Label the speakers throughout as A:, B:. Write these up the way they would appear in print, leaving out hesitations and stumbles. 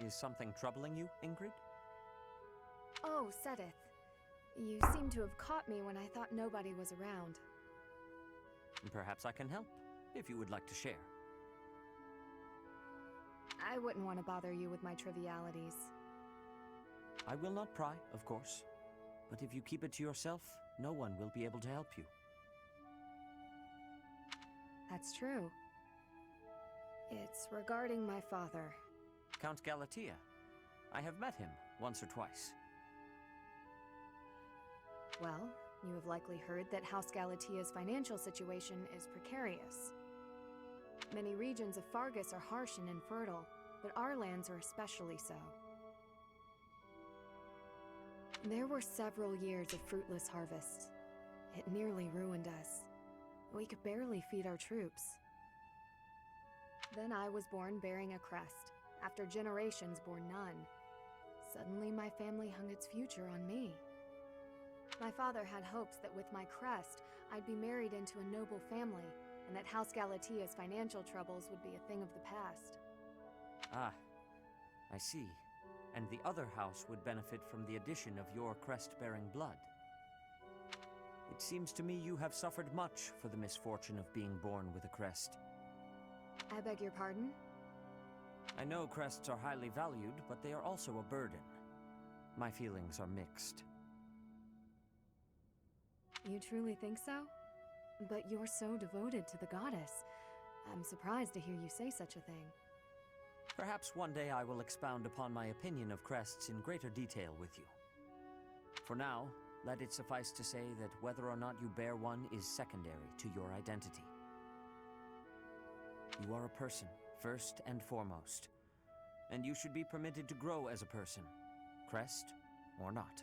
A: Is something troubling you, Ingrid?
B: Oh, Sedith. You seem to have caught me when I thought nobody was around.
A: Perhaps I can help, if you would like to share.
B: I wouldn't want to bother you with my trivialities.
A: I will not pry, of course. But if you keep it to yourself, no one will be able to help you.
B: That's true. It's regarding my father.
A: Count Galatea. I have met him once or twice.
B: Well, you have likely heard that House Galatea's financial situation is precarious. Many regions of Fargus are harsh and infertile, but our lands are especially so. There were several years of fruitless harvests. It nearly ruined us. We could barely feed our troops. Then I was born bearing a crest, after generations bore none. Suddenly my family hung its future on me. My father had hopes that with my crest, I'd be married into a noble family, and that House Galatea's financial troubles would be a thing of the past.
A: Ah, I see. And the other house would benefit from the addition of your crest-bearing blood. It seems to me you have suffered much for the misfortune of being born with a crest.
B: I beg your pardon?
A: I know crests are highly valued, but they are also a burden. My feelings are mixed.
B: You truly think so? But you're so devoted to the goddess. I'm surprised to hear you say such a thing.
A: Perhaps one day I will expound upon my opinion of crests in greater detail with you. For now, let it suffice to say that whether or not you bear one is secondary to your identity. You are a person, first and foremost, and you should be permitted to grow as a person, crest or not.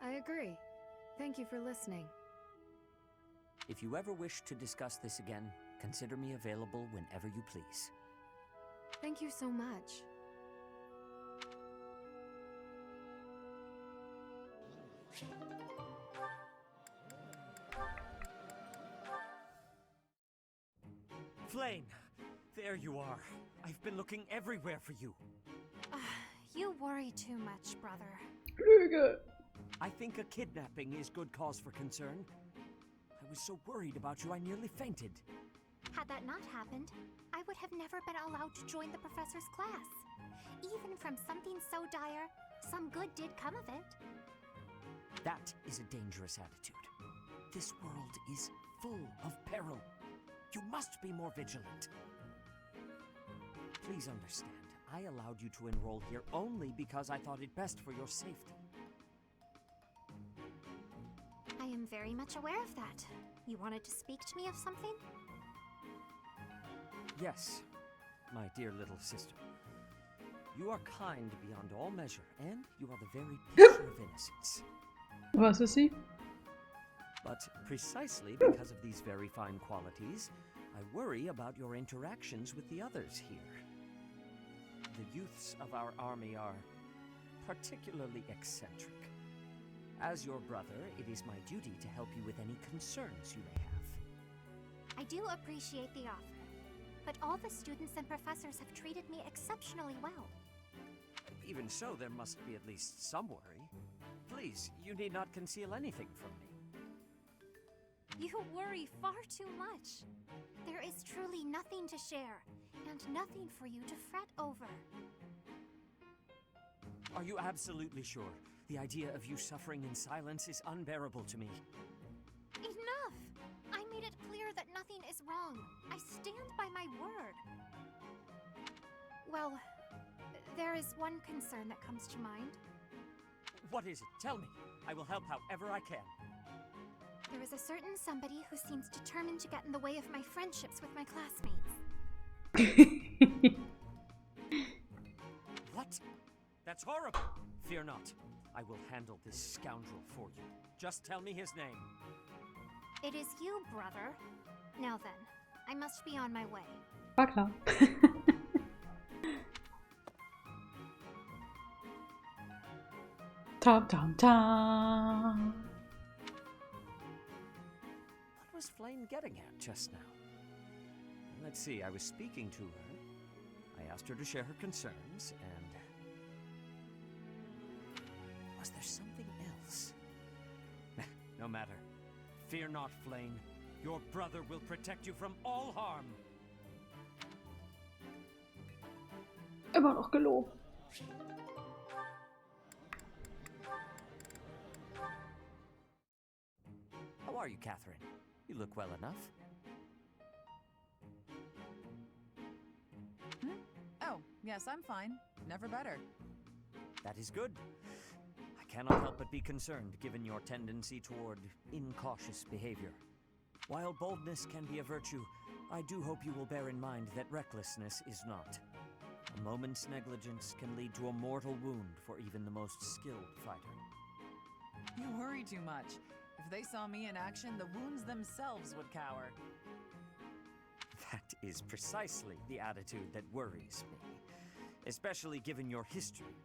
B: I agree. Thank you for listening.
A: If you ever wish to discuss this again, consider me available whenever you please.
B: Thank you so much.
A: Flame! There you are. I've been looking everywhere for you.
C: You worry too much, brother.
D: Lüge.
A: I think a kidnapping is good cause for concern. I was so worried about you I nearly fainted.
C: Had that not happened, I would have never been allowed to join the professor's class. Even from something so dire, some good did come of it.
A: That is a dangerous attitude. This world is full of peril. You must be more vigilant. Please understand, I allowed you to enroll here only because I thought it best for your safety.
C: I am very much aware of that. You wanted to speak to me of something?
A: Yes, my dear little sister. You are kind beyond all measure, and you are the very picture of innocence.
D: Was ist sie?
A: But precisely because of these very fine qualities, I worry about your interactions with the others here. The youths of our army are particularly eccentric. As your brother, it is my duty to help you with any concerns you may have.
C: I do appreciate the offer, but all the students and professors have treated me exceptionally well.
A: Even so, there must be at least some worry. Please, you need not conceal anything from me.
C: You worry far too much. There is truly nothing to share, and nothing for you to fret over.
A: Are you absolutely sure? The idea of you suffering in silence is unbearable to me.
C: Enough! I made it clear that nothing is wrong. I stand by my word. Well, there is one concern that comes to mind.
A: What is it? Tell me. I will help however I can.
C: There is a certain somebody who seems determined to get in the way of my friendships with my classmates.
A: What? That's horrible. Fear not. I will handle this scoundrel for you. Just tell me his name.
C: It is you, brother. Now then, I must be on my way.
D: War klar. Tam tam tam.
A: What was Flame getting at just now? Let's see, I was speaking to her. I I asked her to share her concerns, and... was there something else? No matter. Fear not, Flame. Your brother will protect you from all harm.
D: Immer noch gelogen.
A: How are you, Catherine? You look well enough.
E: Oh, yes, I'm fine. Never better.
A: That is good. I cannot help but be concerned, given your tendency toward incautious behavior. While boldness can be a virtue, I do hope you will bear in mind that recklessness is not. A moment's negligence can lead to a mortal wound for even the most skilled fighter.
E: You worry too much. If they saw me in action, the wounds themselves would cower.
A: That is precisely the attitude that worries me, especially given your history.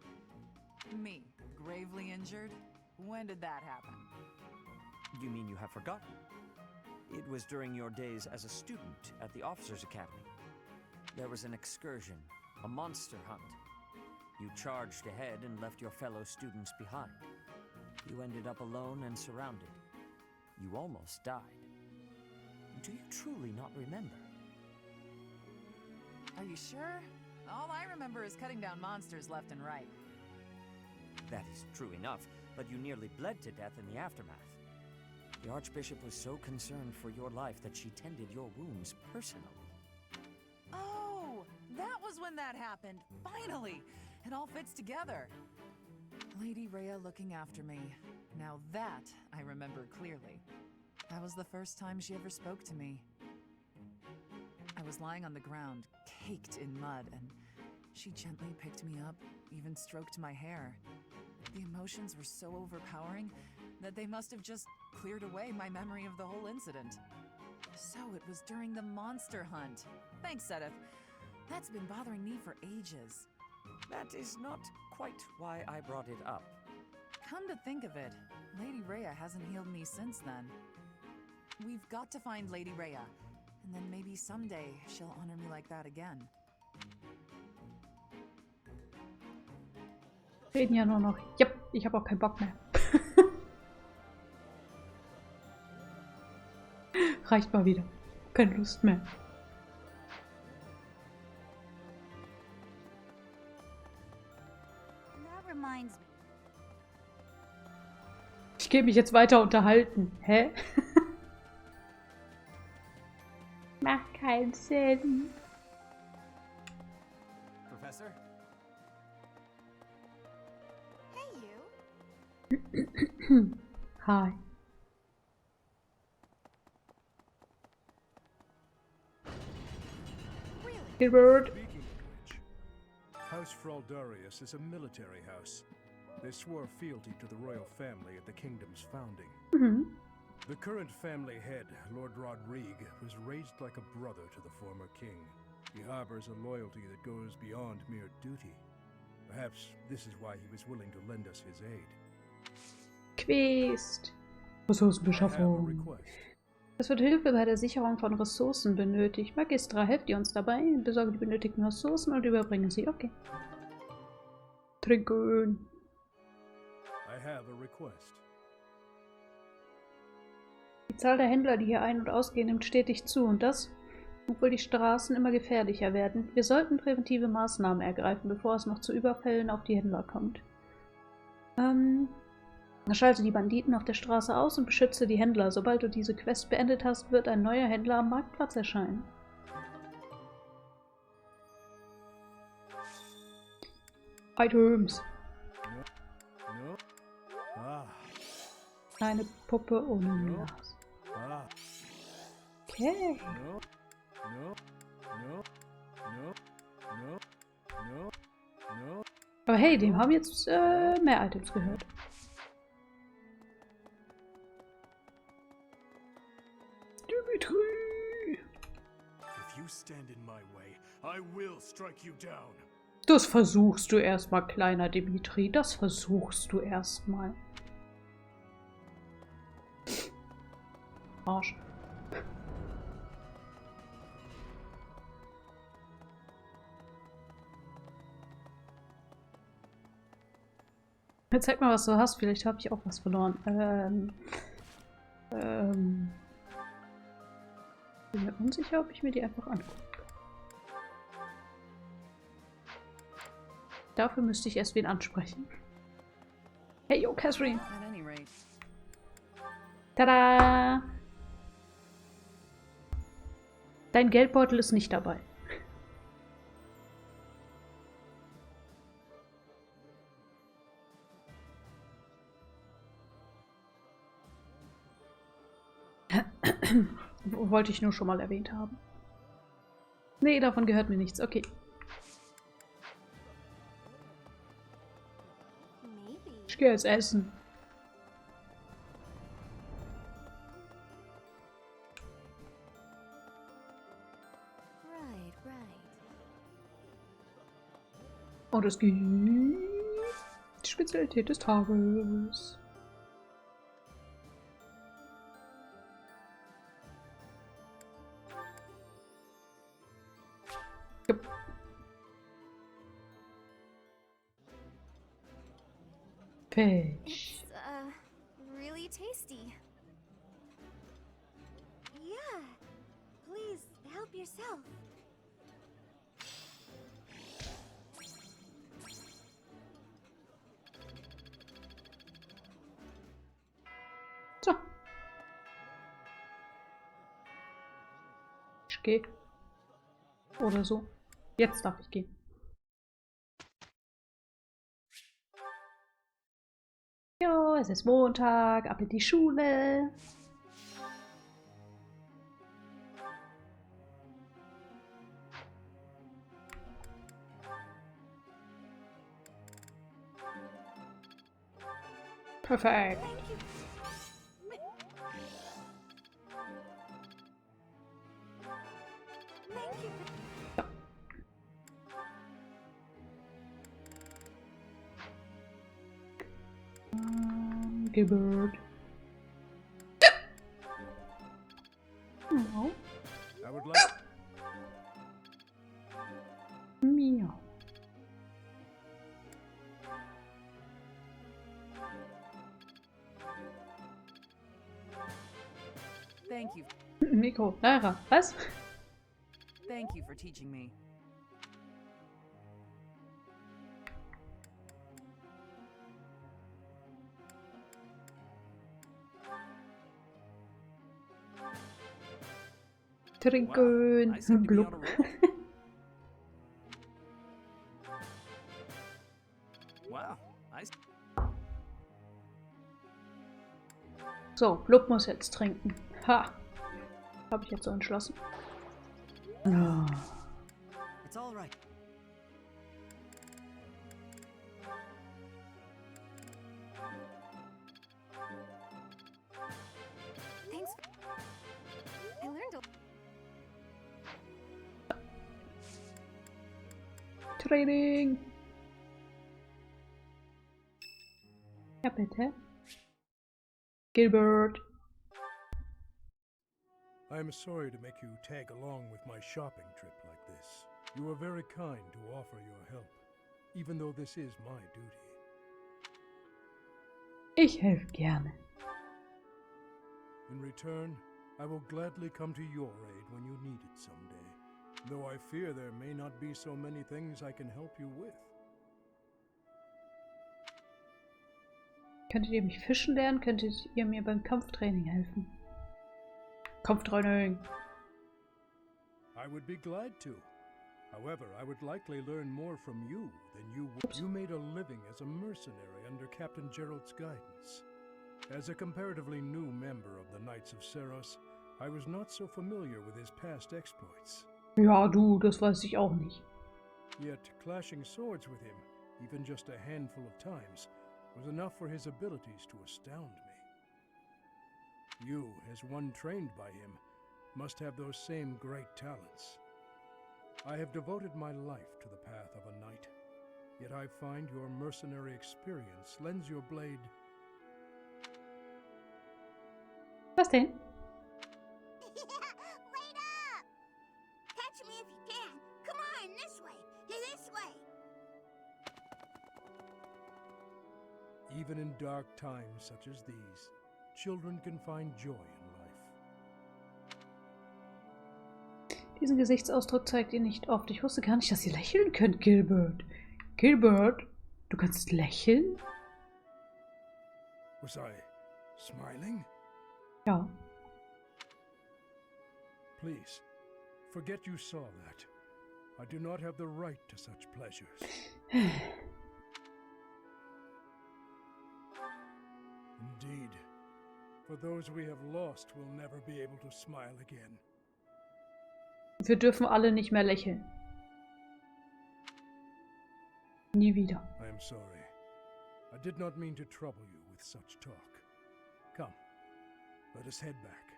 E: Me, gravely injured? When did that happen?
A: You mean you have forgotten? It was during your days as a student at the Officers' Academy. There was an excursion, a monster hunt. You charged ahead and left your fellow students behind. You ended up alone and surrounded. You almost died. Do you truly not remember?
E: Are you sure? All I remember is cutting down monsters left and right.
A: That is true enough, but you nearly bled to death in the aftermath. The Archbishop was so concerned for your life that she tended your wounds personally.
E: Oh, that was when that happened. Finally! It all fits together. Lady Rhea looking after me. Now that I remember clearly. That was the first time she ever spoke to me. I was lying on the ground, caked in mud, and she gently picked me up, even stroked my hair. The emotions were so overpowering that they must have just cleared away my memory of the whole incident. So it was during the monster hunt. Thanks, Sedith. That's been bothering me for ages.
A: That is not quite why I brought it up.
E: Come to think of it, Lady Rhea hasn't healed me since then. We've got to find Lady Rhea, and then maybe someday she'll honor me like that again.
D: Reden ja nur noch. Yep, ich habe auch keinen Bock mehr. Reicht mal wieder. Keine Lust mehr.
C: That reminds me.
D: Ich gehe mich jetzt weiter unterhalten. Hä? Macht keinen Sinn.
A: Professor?
C: Hey, you.
D: Hi.
C: Really?
D: Edward.
F: Speaking of which, House Fraldarius is a military house. They swore fealty to the royal family at the kingdom's founding.
D: Mhm.
F: The current family head, Lord Rodrigue, was raised like a brother to the former king. He harbors a loyalty that goes beyond mere duty. Perhaps this is why he was willing to lend us his aid.
D: Quest.
F: I have a
D: Ressourcenbeschaffung.
F: request.
D: Es wird Hilfe bei der Sicherung von Ressourcen benötigt. Magistra, helft ihr uns dabei? Besorge die benötigten Ressourcen und überbringe sie. Okay. Trinken.
F: I have a request.
D: Die Zahl der Händler, die hier ein- und ausgehen, nimmt stetig zu. Und das, obwohl die Straßen immer gefährlicher werden. Wir sollten präventive Maßnahmen ergreifen, bevor es noch zu Überfällen auf die Händler kommt. Schalte die Banditen auf der Straße aus und beschütze die Händler. Sobald du diese Quest beendet hast, wird ein neuer Händler am Marktplatz erscheinen. Items.
F: No? Ah.
D: Eine Puppe ohne Glas.
F: Ah.
D: Okay.
F: No. No. No. No. No. No. No.
D: Aber hey, dem haben jetzt mehr Items gehört. Dimitri!
F: If you stand in my way, I will strike you down.
D: Das versuchst du erstmal, kleiner Dimitri. Das versuchst du erstmal. Arsch. Jetzt zeig mal, was du hast. Vielleicht habe ich auch was verloren. Bin mir unsicher, ob ich mir die einfach angucke. Dafür müsste ich erst wen ansprechen. Hey, yo, Catherine.
E: At any rate,
D: Tada! Dein Geldbeutel ist nicht dabei. Wollte ich nur schon mal erwähnt haben. Nee, davon gehört mir nichts. Okay.
C: Maybe.
D: Ich gehe jetzt essen.
C: Right.
D: Und es gibt die Spezialität des Tages. Jupp. Fisch.
C: It's, really tasty. Yeah. Please, help yourself.
D: So. Ich gehe. Oder so. Jetzt darf ich gehen. Jo, es ist Montag, ab in die Schule. Perfekt.
C: Thank you.
D: Gilbert. Miau.
F: I would like.
D: Miau.
E: thank you.
D: Mikro. Naira. Was?
E: Thank you for teaching me.
D: Trinken.
A: I seem to be on a
D: Gluck.
A: roll. Wow,
D: So, Blub muss jetzt trinken. Ha! Habe ich jetzt so entschlossen. Ja.
A: it's all right.
C: Thanks. I learned a
D: Training. Ja, bitte. Gilbert.
F: I am sorry to make you tag along with my shopping trip like this. You are very kind to offer your help, even though this is my duty.
D: Ich helfe gerne.
F: In return, I will gladly come to your aid when you need it someday, though I fear there may not be so many things I can help you with.
D: Könntet ihr mich fischen lernen? Könntet ihr mir beim Kampftraining helfen? Kampftraining.
F: I would be glad to. However, I would likely learn more from you than you would. You made a living as a mercenary under Captain Gerald's guidance. As a comparatively new member of the Knights of Seros, I was not so familiar with his past exploits.
D: Ja, du, das weiß ich auch nicht.
F: Yet, clashing swords with him, even just a handful of times, was enough for his abilities to astound me. You, as one trained by him, must have those same great talents. I have devoted my life to the path of a knight, yet I find your mercenary experience lends your blade.
D: Was denn?
C: Wait up! Catch me if you can. Come on, this way. This way.
F: Even in dark times such as these, children can find joy in life.
D: Diesen Gesichtsausdruck zeigt ihr nicht oft. Ich wusste gar nicht, dass ihr lächeln könnt, Gilbert. Gilbert, du kannst lächeln?
F: Was I smiling?
D: Ja.
F: Please, forget you saw that. I do not have the right to such pleasures. Indeed, for those we have lost will never be able to smile again.
D: Wir dürfen alle nicht mehr lächeln. Nie wieder.
F: I am sorry. I did not mean to trouble you with such talk. Come, let us head back.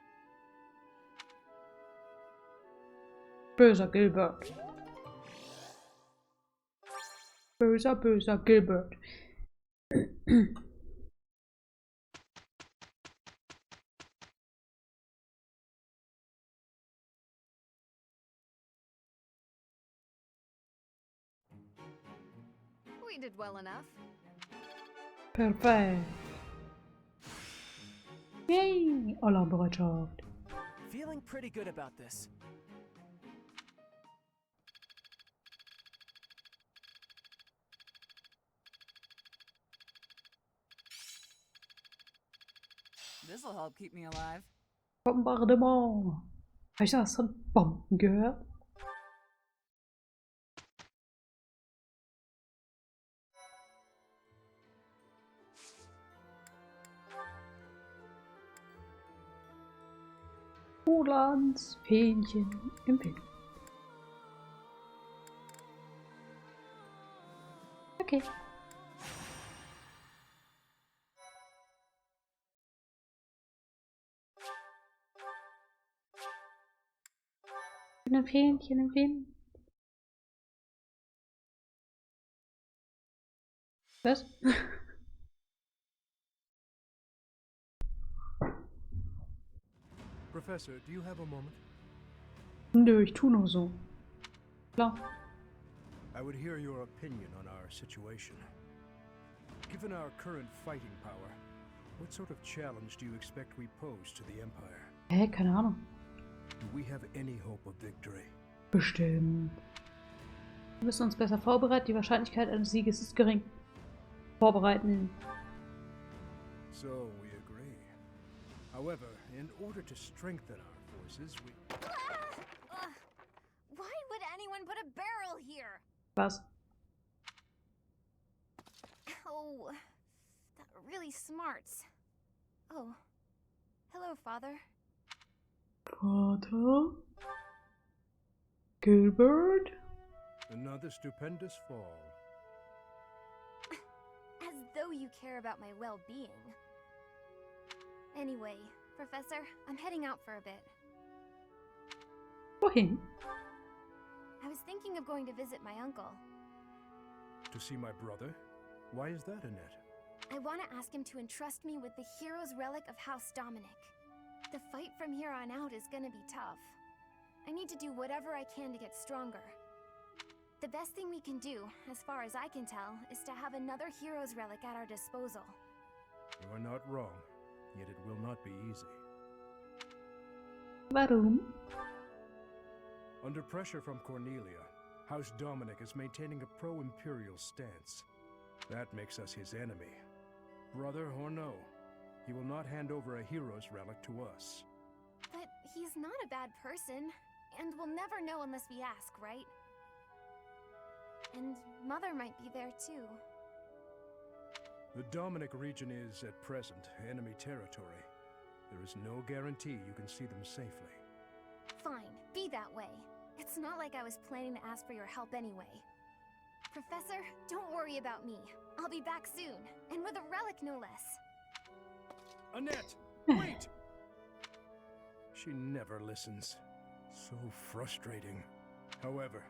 D: Böser Gilbert. Böser, böser Gilbert.
B: We did well enough.
D: Perfekt. Yay! Alarmbereitschaft.
A: Feeling pretty good about this.
E: This'll help keep me alive.
D: Bombardement. Habe ich das von Bomben gehört? Rolands Fähnchen im Wind. Okay. Ein Fähnchen im Wind. Was?
F: Professor, do you have a moment?
D: Nö, ich tu nur so. Klar.
F: I would hear your opinion on our situation. Given our current fighting power, what sort of challenge do you expect we pose to the Empire?
D: Keine Ahnung.
F: Do we have any hope of victory?
D: Bestimmt. Wir müssen uns besser vorbereiten. Die Wahrscheinlichkeit eines Sieges ist gering. Vorbereiten.
F: So we agree. However, in order to strengthen our forces, we...
C: Why would anyone put a barrel here?
D: Was?
C: Oh, that really smarts. Oh, hello, Father.
D: Vater? Gilbert?
F: Another stupendous fall.
C: As though you care about my well-being. Anyway, Professor, I'm heading out for a bit.
D: Wohin?
C: I was thinking of going to visit my uncle.
F: To see my brother? Why is that, Annette?
C: I want to ask him to entrust me with the hero's relic of House Dominic. The fight from here on out is gonna be tough. I need to do whatever I can to get stronger. The best thing we can do, as far as I can tell, is to have another hero's relic at our disposal.
F: You are not wrong, yet it will not be easy.
D: Warum?
F: Under pressure from Cornelia, House Dominic is maintaining a pro-imperial stance. That makes us his enemy. Brother or no, he will not hand over a hero's relic to us.
C: But he's not a bad person, and we'll never know unless we ask, right? And Mother might be there too.
F: The Dominic region is, at present, enemy territory. There is no guarantee you can see them safely.
C: Fine, be that way. It's not like I was planning to ask for your help anyway. Professor, don't worry about me. I'll be back soon, and with a relic no less.
F: Annette! Wait! She never listens. So frustrating. However,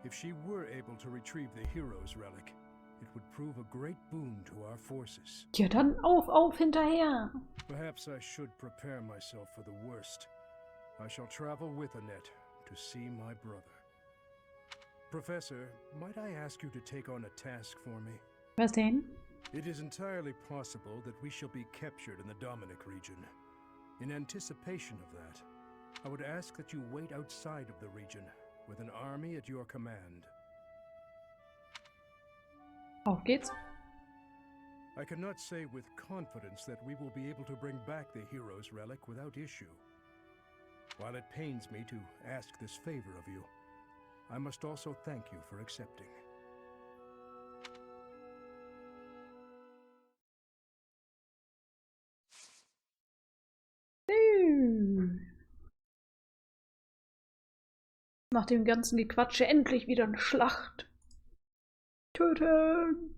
F: if she were able to retrieve the hero's relic, it would prove a great boon to our forces.
D: Ja, dann auf, hinterher!
F: Perhaps I should prepare myself for the worst. I shall travel with Annette to see my brother. Professor, might I ask you to take on a task for me?
D: Was denn?
F: It is entirely possible that we shall be captured in the Dominic region. In anticipation of that, I would ask that you wait outside of the region, with an army at your command.
D: Auf geht's.
F: I cannot say with confidence that we will be able to bring back the hero's relic without issue. While it pains me to ask this favor of you, I must also thank you for accepting.
D: Nach dem ganzen Gequatsche endlich wieder eine Schlacht. Töten!